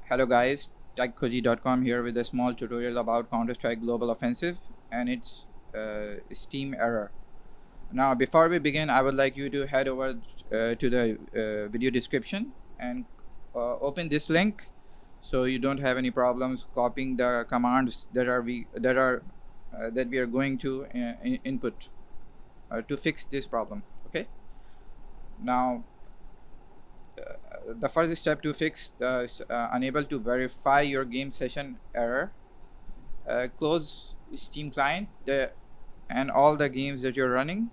Hello guys, techcozy.com here with a small tutorial about Counter-Strike Global Offensive and its Steam error. Now before we begin, I would like you to head over to the video description and open this link so you don't have any problems copying the commands that we are going to input to fix this problem. Okay. Now the first step to fix the unable to verify your game session error, close Steam client and all the games that you're running.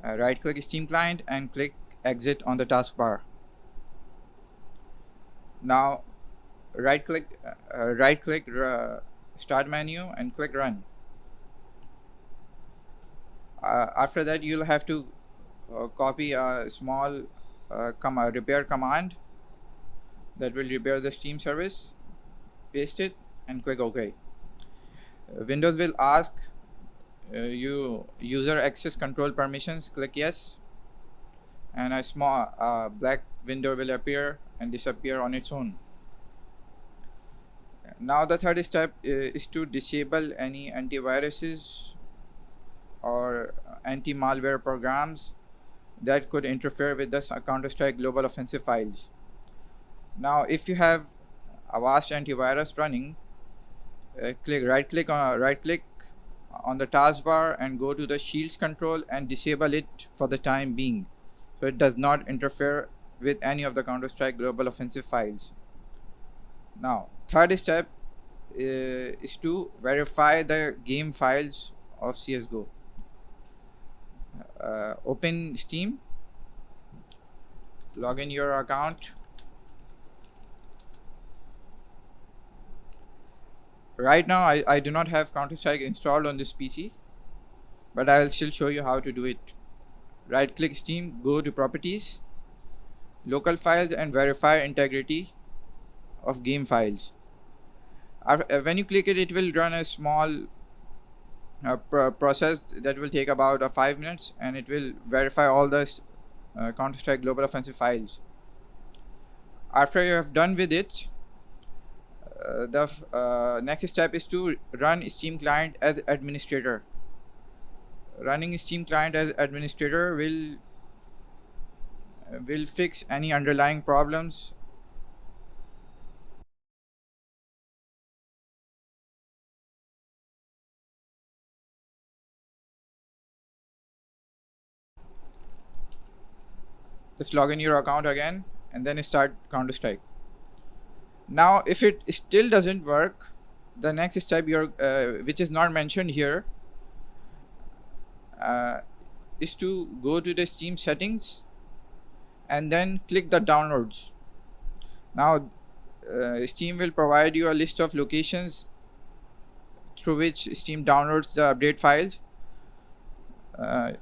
Right click Steam client and click exit on the taskbar. Now right click start menu and click run. After that you'll have to copy a small repair command that will repair the Steam service. Paste it and click OK. Windows will ask you user access control permissions. Click yes, and a small black window will appear and disappear on its own. Now the third step is to disable any antiviruses or anti-malware programs that could interfere with the Counter-Strike Global Offensive files. Now if you have Avast antivirus running, right click on the taskbar and go to the shields control and disable it for the time being, so it does not interfere with any of the Counter-Strike Global Offensive files. Now third step is to verify the game files of CSGO. Open Steam, log in your account. Right now I do not have Counter-Strike installed on this PC, but I'll still show you how to do it. Right click Steam, go to properties, local files, and verify integrity of game files. When you click it, it will run a small process that will take about 5 minutes, and it will verify all the Counter-Strike Global Offensive files. After you have done with it, the next step is to run Steam client as administrator. Running Steam client as administrator will fix any underlying problems. Just log in your account again and then start Counter-Strike. Now if it still doesn't work, the next step which is not mentioned here is to go to the Steam settings and then click the downloads. Now Steam will provide you a list of locations through which Steam downloads the update files.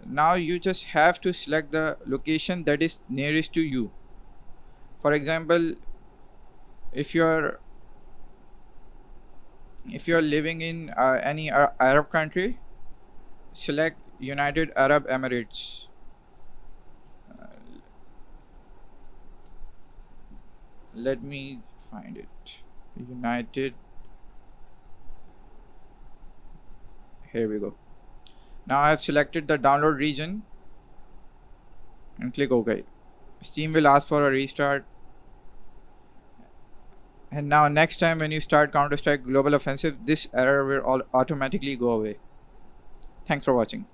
Now you just have to select the location that is nearest to you. For example, if you're living in any Arab country, select United Arab Emirates. Let me find it. United. Here we go. Now I have selected the download region and click OK. Steam will ask for a restart. And now next time when you start Counter-Strike Global Offensive, this error will automatically go away. Thanks for watching.